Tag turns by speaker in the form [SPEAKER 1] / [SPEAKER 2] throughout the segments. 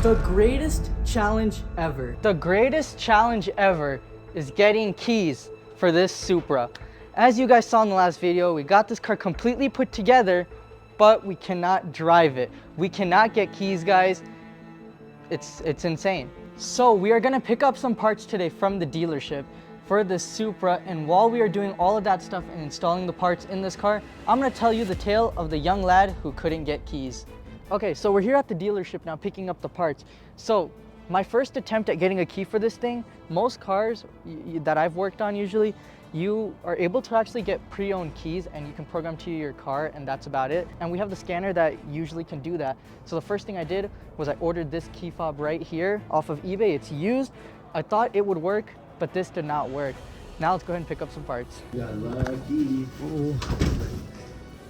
[SPEAKER 1] The greatest challenge ever.
[SPEAKER 2] The greatest challenge ever is getting keys for this Supra. As you guys saw in the last video, we got this car completely put together, but we cannot drive it. We cannot get keys, guys. It's insane. So we are gonna pick up some parts today from the dealership for this Supra, and while we are doing all of that stuff and installing the parts in this car, I'm gonna tell you the tale of the young lad who couldn't get keys. Okay, so we're here at the dealership now picking up the parts. So my first attempt at getting a key for this thing, most cars that I've worked on usually, you are able to actually get pre-owned keys and you can program to your car, and that's about it. And we have the scanner that usually can do that. So the first thing I did was I ordered this key fob right here off of eBay. It's used. I thought it would work, but this did not work. Now let's go ahead and pick up some parts.
[SPEAKER 1] Got lucky.
[SPEAKER 2] Ooh.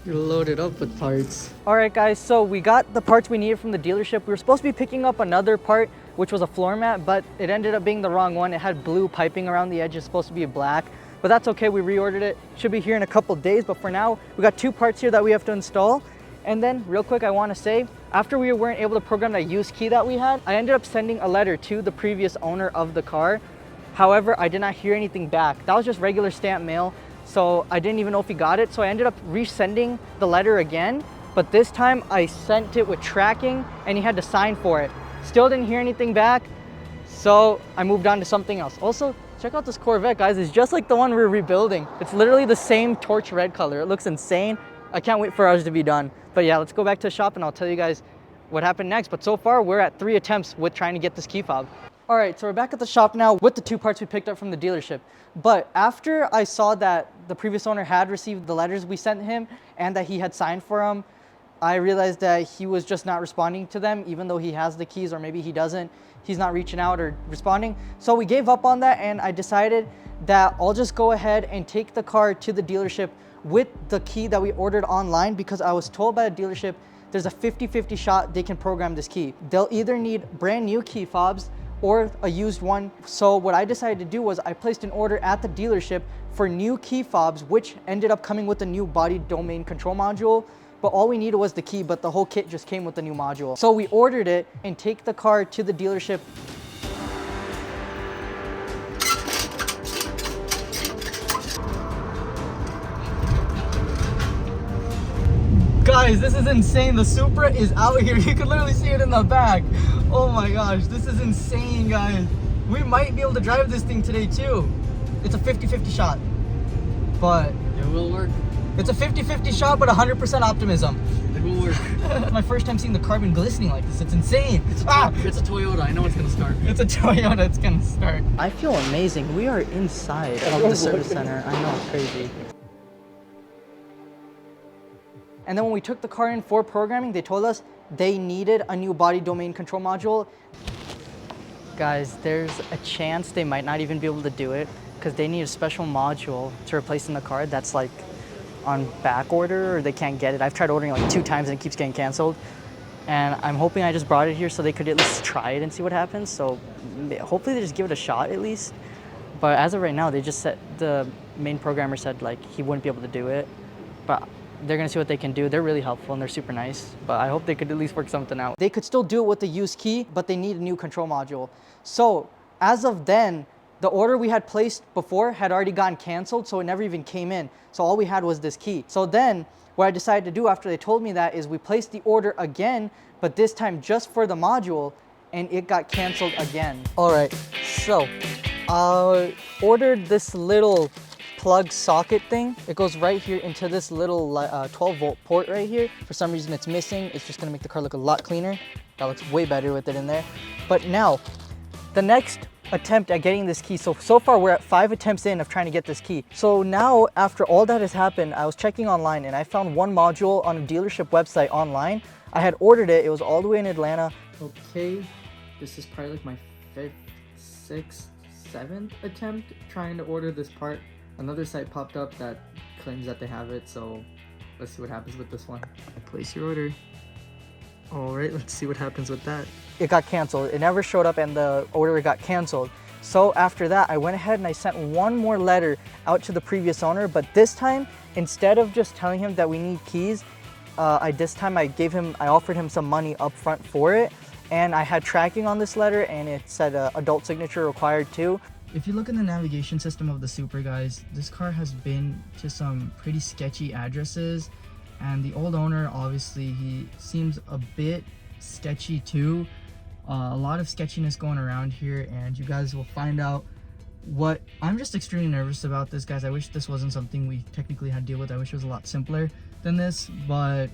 [SPEAKER 2] You're loaded up with parts. All right, guys, so we got the parts we needed from the dealership. We were supposed to be picking up another part, which was a floor mat, but it ended up being the wrong one. It had blue piping around the edge. It's supposed to be black, but that's okay. We reordered it. Should be here in a couple days, but for now, we got two parts here that we have to install. And then real quick, I want to say, after we weren't able to program that used key that we had, I ended up sending a letter to the previous owner of the car. However, I did not hear anything back. That was just regular stamp mail. So I didn't even know if he got it. So I ended up resending the letter again, but this time I sent it with tracking and he had to sign for it. Still didn't hear anything back. So I moved on to something else. Also, check out this Corvette, guys. It's just like the one we're rebuilding. It's literally the same torch red color. It looks insane. I can't wait for ours to be done. But yeah, let's go back to the shop and I'll tell you guys what happened next. But so far we're at 3 attempts with trying to get this key fob. All right, so we're back at the shop now with the two parts we picked up from the dealership. But after I saw that the previous owner had received the letters we sent him and that he had signed for them, I realized that he was just not responding to them, even though he has the keys, or maybe he doesn't. He's not reaching out or responding. So we gave up on that, and I decided that I'll just go ahead and take the car to the dealership with the key that we ordered online, because I was told by the dealership there's a 50-50 shot they can program this key. They'll either need brand new key fobs or a used one. So what I decided to do was I placed an order at the dealership for new key fobs, which ended up coming with a new body domain control module. But all we needed was the key, but the whole kit just came with the new module. So we ordered it and take the car to the dealership. Guys, this is insane. The Supra is out here. You can literally see it in the back. Oh my gosh, this is insane, guys. We might be able to drive this thing today too. It's a 50-50 shot, but
[SPEAKER 1] It will work.
[SPEAKER 2] it's a 50-50 shot, but 100% optimism.
[SPEAKER 1] It will work.
[SPEAKER 2] It's my first time seeing the carbon glistening like this. It's insane.
[SPEAKER 1] It's a Toyota. I know it's gonna start.
[SPEAKER 2] It's a Toyota. It's gonna start. I feel amazing. We are inside of the service center. I know, it's crazy. And then when we took the car in for programming, they told us they needed a new body domain control module. Guys, there's a chance they might not even be able to do it because they need a special module to replace in the car that's like on back order, or they can't get it. I've tried ordering like 2 times and it keeps getting canceled. And I'm hoping I just brought it here so they could at least try it and see what happens. So hopefully they just give it a shot at least. But as of right now, they just said, the main programmer said like he wouldn't be able to do it. But they're gonna see what they can do. They're really helpful and they're super nice, but I hope they could at least work something out. They could still do it with the used key, but they need a new control module. So as of then, the order we had placed before had already gotten canceled, so it never even came in. So all we had was this key. So then what I decided to do after they told me that is we placed the order again, but this time just for the module, and it got canceled again. All right, so I ordered this little plug socket thing. It goes right here into this little 12-volt port right here. For some reason it's missing. It's just gonna make the car look a lot cleaner. That looks way better with it in there. But now, the next attempt at getting this key. So far we're at 5 attempts in of trying to get this key. So now, after all that has happened, I was checking online and I found one module on a dealership website online. I had ordered it. It was all the way in Atlanta. Okay, this is probably like my 5th, 6th, 7th attempt trying to order this part. Another site popped up that claims that they have it, so let's see what happens with this one. Place your order. All right, let's see what happens with that. It got canceled. It never showed up and the order got canceled. So after that, I went ahead and I sent one more letter out to the previous owner, but this time, instead of just telling him that we need keys, I offered him some money up front for it, and I had tracking on this letter, and it said adult signature required too. If you look in the navigation system of the Supra, guys, this car has been to some pretty sketchy addresses, and the old owner, obviously, he seems a bit sketchy too. A lot of sketchiness going around here, and you guys will find out what I'm just extremely nervous about this, guys. I wish this wasn't something we technically had to deal with. I wish it was a lot simpler than this, but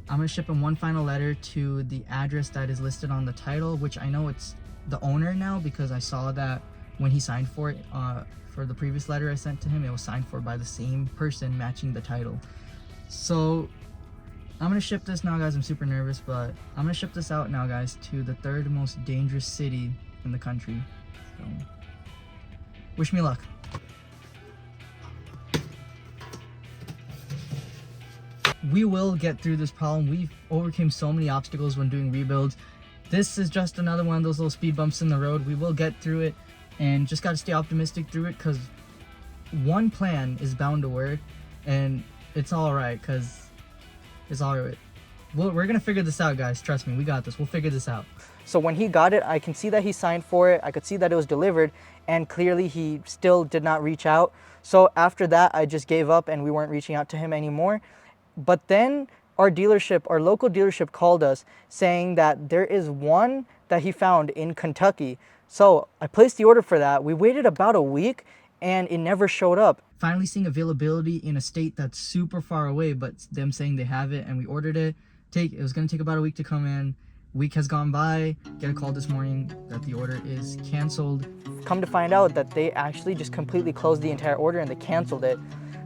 [SPEAKER 2] I'm gonna ship him one final letter to the address that is listed on the title, which I know it's the owner now because I saw that when he signed for it, for the previous letter I sent to him, it was signed for by the same person matching the title. So I'm gonna ship this now, guys. I'm super nervous, but I'm gonna ship this out now, guys, to the third most dangerous city in the country. So wish me luck. We will get through this problem. We've overcame so many obstacles when doing rebuilds. This is just another one of those little speed bumps in the road. We will get through it, and just got to stay optimistic through it, because one plan is bound to work, and it's all right, because it's all right. We're gonna figure this out, guys. Trust me, we got this. We'll figure this out. So when he got it, I can see that he signed for it. I could see that it was delivered, and clearly he still did not reach out. So after that, I just gave up, and we weren't reaching out to him anymore. But then our local dealership called us saying that there is one that he found in Kentucky. So I placed the order for that. We waited about a week, and it never showed up. Finally seeing availability in a state that's super far away, but them saying they have it, and we ordered it. It was gonna take about a week to come in. Week has gone by. Get a call this morning that the order is canceled. Come to find out that they actually just completely closed the entire order and they canceled it.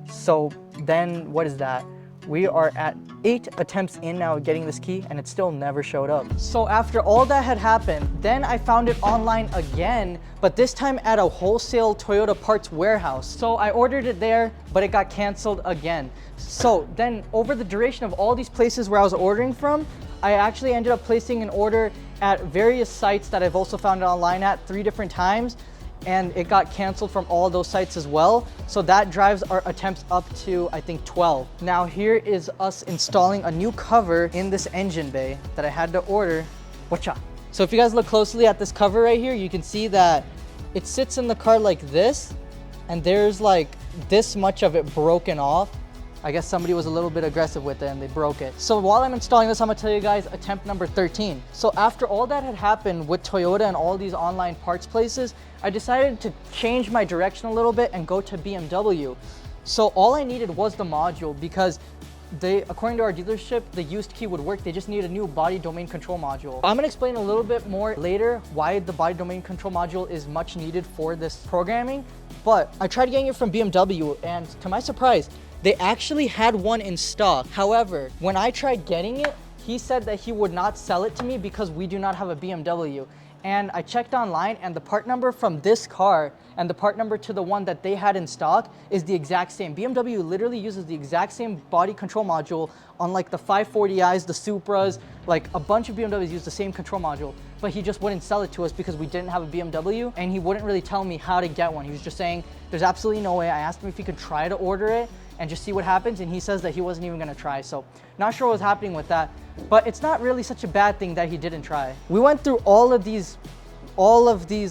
[SPEAKER 2] So then what is that? We are at 8 attempts in now at getting this key, and it still never showed up. So after all that had happened, then I found it online again, but this time at a wholesale Toyota parts warehouse. So I ordered it there, but it got canceled again. So then over the duration of all these places where I was ordering from, I actually ended up placing an order at various sites that I've also found it online at 3 different times, and it got canceled from all those sites as well. So that drives our attempts up to, I think, 12. Now here is us installing a new cover in this engine bay that I had to order. Watcha. So if you guys look closely at this cover right here, you can see that it sits in the car like this, and there's like this much of it broken off. I guess somebody was a little bit aggressive with it and they broke it. So while I'm installing this, I'm gonna tell you guys attempt number 13. So after all that had happened with Toyota and all these online parts places, I decided to change my direction a little bit and go to BMW. So all I needed was the module, because according to our dealership, the used key would work. They just need a new body domain control module. I'm gonna explain a little bit more later why the body domain control module is much needed for this programming. But I tried getting it from BMW, and to my surprise, they actually had one in stock. However, when I tried getting it, he said that he would not sell it to me because we do not have a BMW. And I checked online, and the part number from this car and the part number to the one that they had in stock is the exact same. BMW literally uses the exact same body control module on like the 540i's, the Supras, like a bunch of BMWs use the same control module, but he just wouldn't sell it to us because we didn't have a BMW, and he wouldn't really tell me how to get one. He was just saying, there's absolutely no way. I asked him if he could try to order it and just see what happens, and he says that he wasn't even gonna try. So not sure what was happening with that, but it's not really such a bad thing that he didn't try. We went through all of these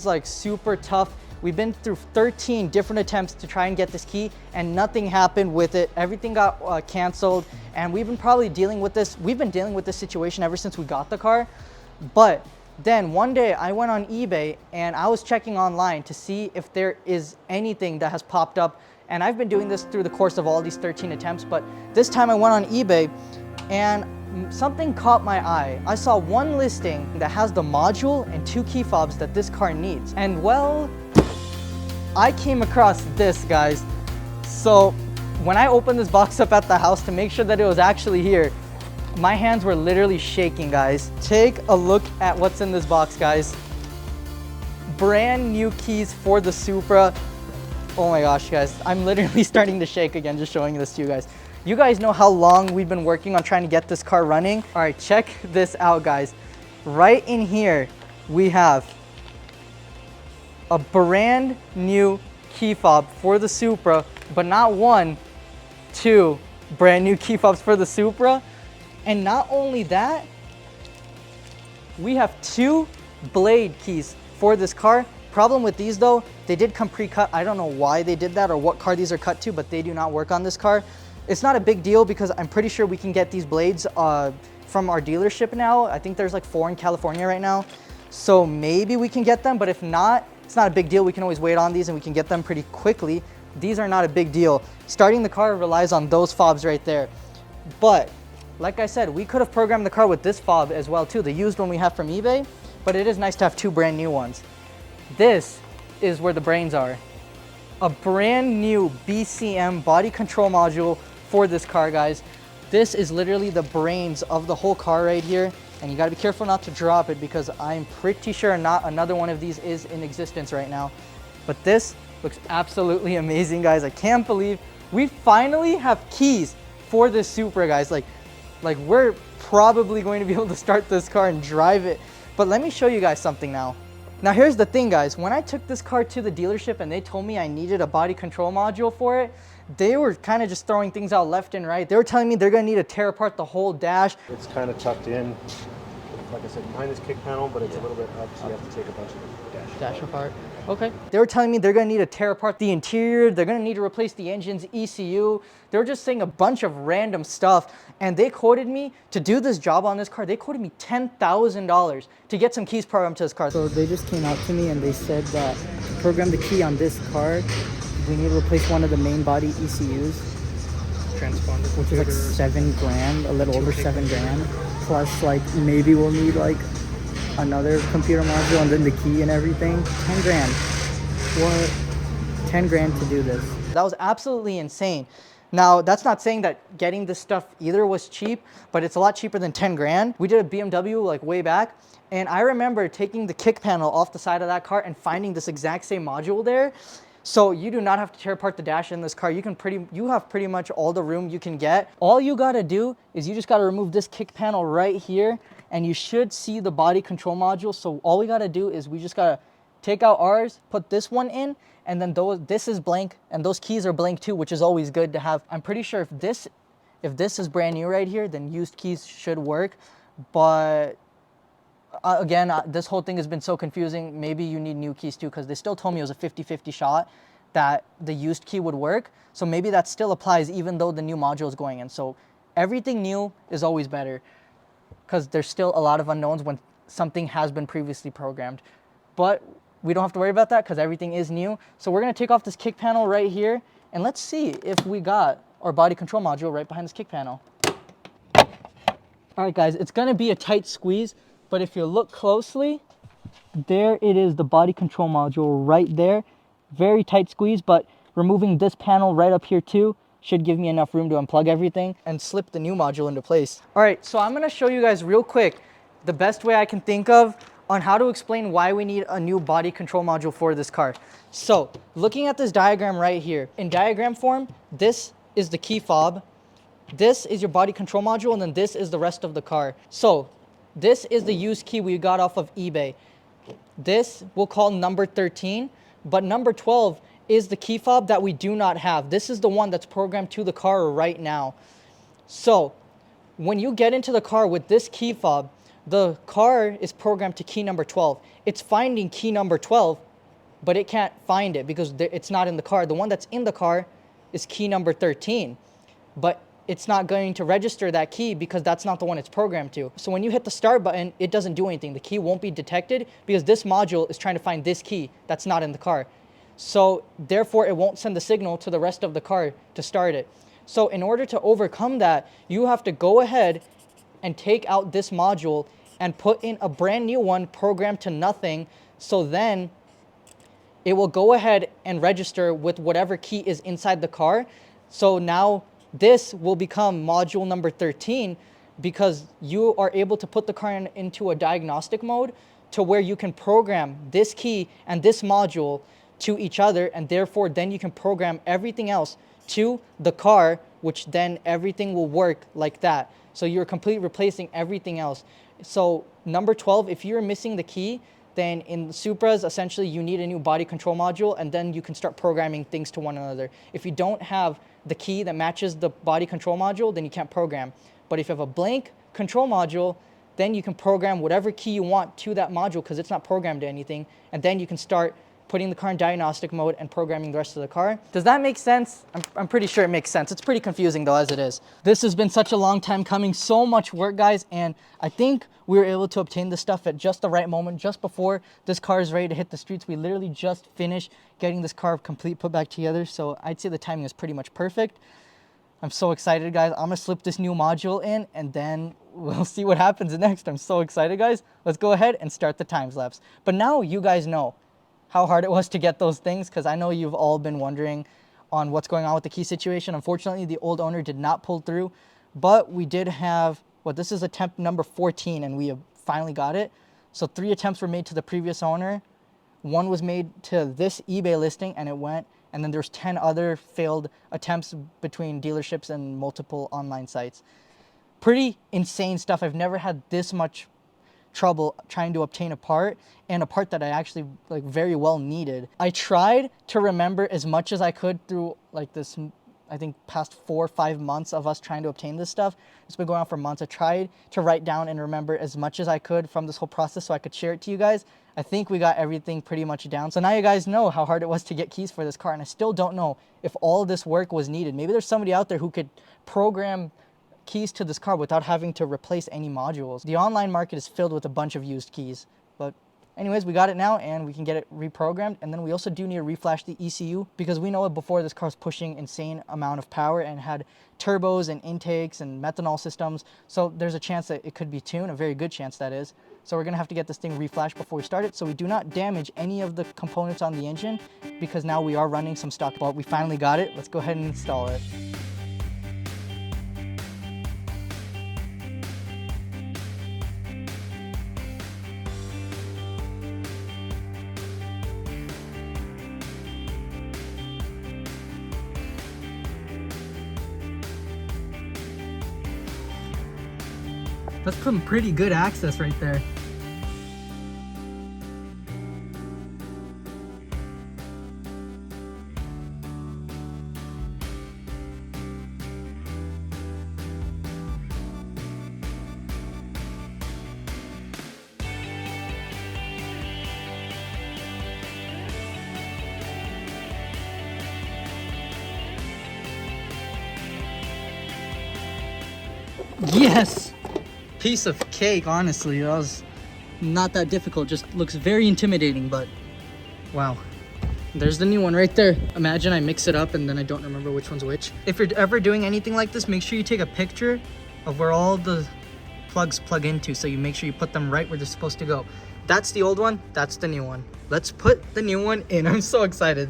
[SPEAKER 2] like super tough, we've been through 13 different attempts to try and get this key, and nothing happened with it. Everything got canceled, and we've been dealing with this situation ever since we got the car. But then one day I went on eBay and I was checking online to see if there is anything that has popped up. And I've been doing this through the course of all these 13 attempts, but this time I went on eBay and something caught my eye. I saw one listing that has the module and 2 key fobs that this car needs. And well, I came across this, guys. So when I opened this box up at the house to make sure that it was actually here, my hands were literally shaking, guys. Take a look at what's in this box, guys. Brand new keys for the Supra. Oh my gosh, guys, I'm literally starting to shake again just showing this to you guys. You guys know how long we've been working on trying to get this car running. All right, check this out, guys. Right in here, we have a brand new key fob for the Supra, but not 1, 2 brand new key fobs for the Supra. And not only that, we have 2 blade keys for this car. Problem with these though, they did come pre-cut. I don't know why they did that or what car these are cut to, but they do not work on this car. It's not a big deal because I'm pretty sure we can get these blades from our dealership now. I think there's like 4 in California right now. So maybe we can get them, but if not, it's not a big deal. We can always wait on these and we can get them pretty quickly. These are not a big deal. Starting the car relies on those fobs right there. But like I said, we could have programmed the car with this fob as well too, the used one we have from eBay, but it is nice to have 2 brand new ones. This is where the brains are. A brand new BCM body control module for this car, guys. This is literally the brains of the whole car right here. And you gotta be careful not to drop it because I'm pretty sure not another one of these is in existence right now. But this looks absolutely amazing, guys. I can't believe we finally have keys for this Supra, guys. Like we're probably going to be able to start this car and drive it. But let me show you guys something now. Now here's the thing, guys. When I took this car to the dealership and they told me I needed a body control module for it, they were kind of just throwing things out left and right. They were telling me they're gonna need to tear apart the whole dash.
[SPEAKER 3] It's kind of tucked in, like I said, behind this kick panel, but it's a little bit up, so you have to take a bunch of
[SPEAKER 2] dash apart. Okay. They were telling me they're gonna need to tear apart the interior. They're gonna need to replace the engine's ECU. They were just saying a bunch of random stuff. And they quoted me to do this job on this car. They quoted me $10,000 to get some keys programmed to this car. So they just came out to me and they said that to program the key on this car, we need to replace one of the main body ECUs. Transponder. Which is like $7 grand, a little over $7 grand. Plus like maybe we'll need like another computer module and then the key and everything. 10 grand. What? 10 grand to do this. That was absolutely insane. Now, that's not saying that getting this stuff either was cheap, but it's a lot cheaper than 10 grand. We did a BMW like way back, and I remember taking the kick panel off the side of that car and finding this exact same module there. So you do not have to tear apart the dash in this car. You have pretty much all the room you can get. All you gotta do is you just gotta remove this kick panel right here, and you should see the body control module. So all we gotta do is we just gotta take out ours, put this one in, and then this is blank, and those keys are blank too, which is always good to have. I'm pretty sure if this is brand new right here, then used keys should work. But again, this whole thing has been so confusing. Maybe you need new keys too, because they still told me it was a 50-50 shot that the used key would work. So maybe that still applies even though the new module is going in. So everything new is always better because there's still a lot of unknowns when something has been previously programmed. But we don't have to worry about that because everything is new. So we're gonna take off this kick panel right here and let's see if we got our body control module right behind this kick panel. All right, guys, it's gonna be a tight squeeze, but if you look closely, there it is, the body control module right there. Very tight squeeze, but removing this panel right up here too should give me enough room to unplug everything and slip the new module into place. All right, so I'm gonna show you guys real quick the best way I can think of on how to explain why we need a new body control module for this car. So looking at this diagram right here, in diagram form, this is the key fob, this is your body control module, and then this is the rest of the car. So this is the used key we got off of eBay. This we'll call number 13, but number 12 is the key fob that we do not have. This is the one that's programmed to the car right now. So when you get into the car with this key fob, the car is programmed to key number 12. It's finding key number 12, but it can't find it because it's not in the car. The one that's in the car is key number 13, but it's not going to register that key because that's not the one it's programmed to. So when you hit the start button, it doesn't do anything. The key won't be detected because this module is trying to find this key that's not in the car. So therefore, it won't send the signal to the rest of the car to start it. So in order to overcome that, you have to go ahead and take out this module and put in a brand new one programmed to nothing. So then it will go ahead and register with whatever key is inside the car. So now this will become module number 13 because you are able to put the car into a diagnostic mode to where you can program this key and this module to each other, and therefore then you can program everything else to the car, which then everything will work like that. So you're completely replacing everything else. So number 12, if you're missing the key, then in Supras, essentially you need a new body control module, and then you can start programming things to one another. If you don't have the key that matches the body control module, then you can't program. But if you have a blank control module, then you can program whatever key you want to that module because it's not programmed to anything. And then you can start putting the car in diagnostic mode and programming the rest of the car. Does that make sense? I'm pretty sure it makes sense. It's pretty confusing though as it is. This has been such a long time coming, so much work guys, and I think we were able to obtain this stuff at just the right moment, just before this car is ready to hit the streets. We literally just finished getting this car complete put back together, so I'd say the timing is pretty much perfect. I'm so excited guys. I'm gonna slip this new module in and then we'll see what happens next. I'm so excited guys. Let's go ahead and start the time lapse. But now you guys know how hard it was to get those things, because I know you've all been wondering on what's going on with the key situation. Unfortunately, the old owner did not pull through, but we did have, well, this is attempt number 14 and we have finally got it. So 3 attempts were made to the previous owner. 1 was made to this eBay listing and it went, and then there's 10 other failed attempts between dealerships and multiple online sites. Pretty insane stuff. I've never had this much trouble trying to obtain a part, and a part that I actually like very well needed. I tried to remember as much as I could through like this, I think past 4 or 5 months of us trying to obtain this stuff. It's been going on for months. I tried to write down and remember as much as I could from this whole process so I could share it to you guys. I think we got everything pretty much down. So now you guys know how hard it was to get keys for this car, and I still don't know if all of this work was needed. Maybe there's somebody out there who could program keys to this car without having to replace any modules. The online market is filled with a bunch of used keys, but anyways, we got it now and we can get it reprogrammed. And then we also do need to reflash the ECU, because we know it before this car's pushing insane amount of power and had turbos and intakes and methanol systems. So there's a chance that it could be tuned, a very good chance that is. So we're gonna have to get this thing reflashed before we start it, so we do not damage any of the components on the engine, because now we are running some stock. But we finally got it. Let's go ahead and install it. That's some pretty good access right there. Yes! Piece of cake, honestly. That was not that difficult, just looks very intimidating, but wow. There's the new one right there. Imagine I mix it up and then I don't remember which one's which. If you're ever doing anything like this, make sure you take a picture of where all the plugs plug into, so you make sure you put them right where they're supposed to go. That's the old one, that's the new one. Let's put the new one in. I'm so excited.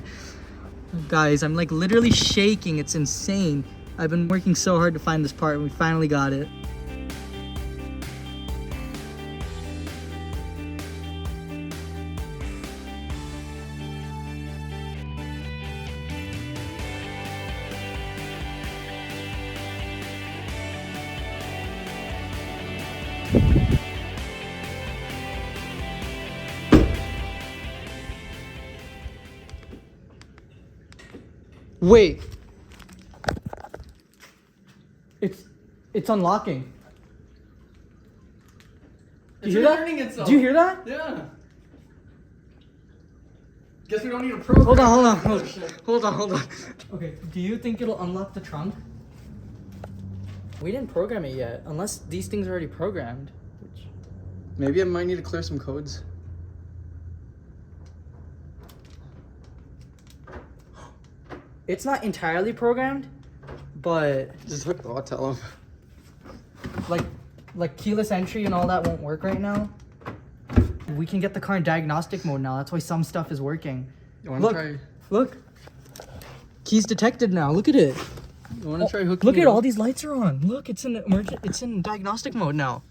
[SPEAKER 2] Guys, I'm like literally shaking. It's insane. I've been working so hard to find this part and we finally got it. Wait. It's unlocking. Do you hear that?
[SPEAKER 1] Itself.
[SPEAKER 2] Do you hear that?
[SPEAKER 1] Yeah. Guess we don't need a program.
[SPEAKER 2] Hold on. Okay, do you think it'll unlock the trunk? We didn't program it yet, unless these things are already programmed.
[SPEAKER 1] Maybe I might need to clear some codes.
[SPEAKER 2] It's not entirely programmed, but
[SPEAKER 1] Just hook the tell him.
[SPEAKER 2] like keyless entry and all that won't work right now. We can get the car in diagnostic mode now. That's why some stuff is working.
[SPEAKER 1] You wanna try?
[SPEAKER 2] Look. Keys detected now. Look at it.
[SPEAKER 1] You wanna try hooking?
[SPEAKER 2] Look
[SPEAKER 1] it
[SPEAKER 2] at
[SPEAKER 1] up?
[SPEAKER 2] all these lights are on. Look, it's in diagnostic mode now.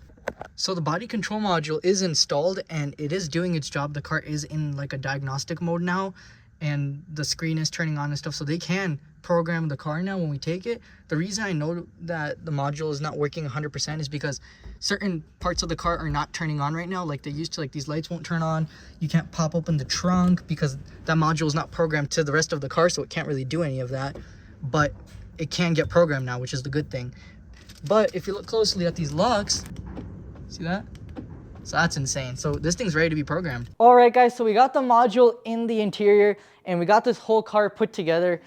[SPEAKER 2] So the body control module is installed and it is doing its job. The car is in like a diagnostic mode now, and the screen is turning on and stuff, so they can program the car now when we take it. The reason I know that the module is not working 100% is because certain parts of the car are not turning on right now like they used to. Like these lights won't turn on. You can't pop open the trunk because that module is not programmed to the rest of the car, so it can't really do any of that. But it can get programmed now, which is the good thing. But if you look closely at these locks, See that? So that's insane. So this thing's ready to be programmed. All right, guys, so we got the module in the interior and we got this whole car put together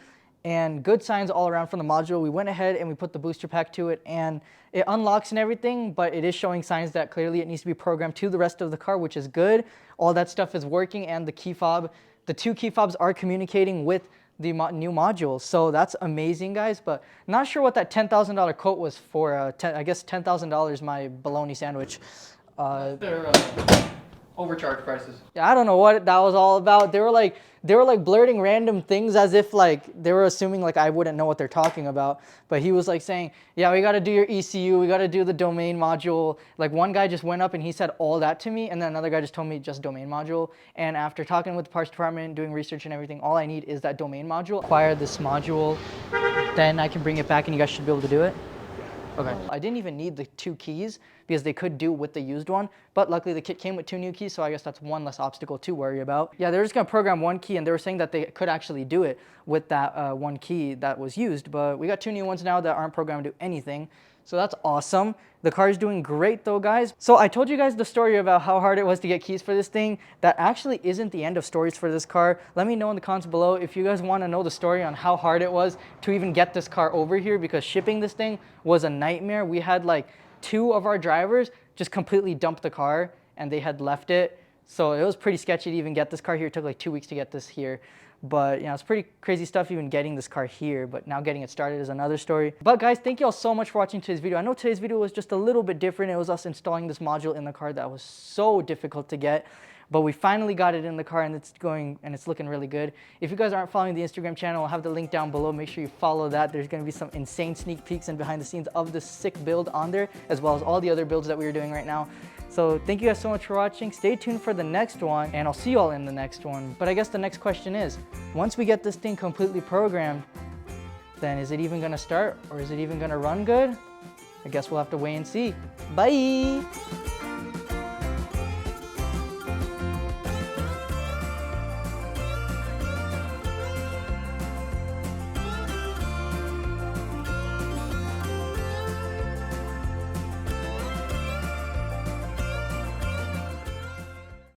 [SPEAKER 2] and good signs all around from the module. We went ahead and we put the booster pack to it and it unlocks and everything, but it is showing signs that clearly it needs to be programmed to the rest of the car, which is good. All that stuff is working and the key fob, the two key fobs are communicating with the new module. So that's amazing, guys, but not sure what that $10,000 quote was for. I guess $10,000 my bologna sandwich.
[SPEAKER 1] They're overcharged prices.
[SPEAKER 2] Yeah, I don't know what that was all about. They were like blurting random things as if like they were assuming like I wouldn't know what they're talking about. But he was like saying, yeah, we got to do your ECU, we got to do the domain module. Like one guy just went up and he said all that to me, and then another guy just told me just domain module. And after talking with the parts department, doing research and everything, all I need is that domain module. Acquire this module, then I can bring it back and you guys should be able to do it. Okay. I didn't even need the 2 keys because they could do with the used one, but luckily the kit came with 2 new keys, so I guess that's one less obstacle to worry about. Yeah, they're just gonna program 1 key and they were saying that they could actually do it with that 1 key that was used, but we got 2 new ones now that aren't programmed to do anything. So that's awesome. The car is doing great though, guys. So I told you guys the story about how hard it was to get keys for this thing. That actually isn't the end of stories for this car. Let me know in the comments below if you guys want to know the story on how hard it was to even get this car over here, because shipping this thing was a nightmare. We had like 2 of our drivers just completely dump the car and they had left it. So it was pretty sketchy to even get this car here. It took like 2 weeks to get this here. But you know, it's pretty crazy stuff even getting this car here, but now getting it started is another story. But guys, thank you all so much for watching today's video. I know today's video was just a little bit different. It was us installing this module in the car that was so difficult to get, but we finally got it in the car and it's going and it's looking really good. If you guys aren't following the Instagram channel, I'll have the link down below. Make sure you follow that. There's going to be some insane sneak peeks and behind the scenes of this sick build on there, as well as all the other builds that we are doing right now. So thank you guys so much for watching. Stay tuned for the next one, and I'll see you all in the next one. But I guess the next question is, once we get this thing completely programmed, then is it even gonna start or is it even gonna run good? I guess we'll have to wait and see. Bye!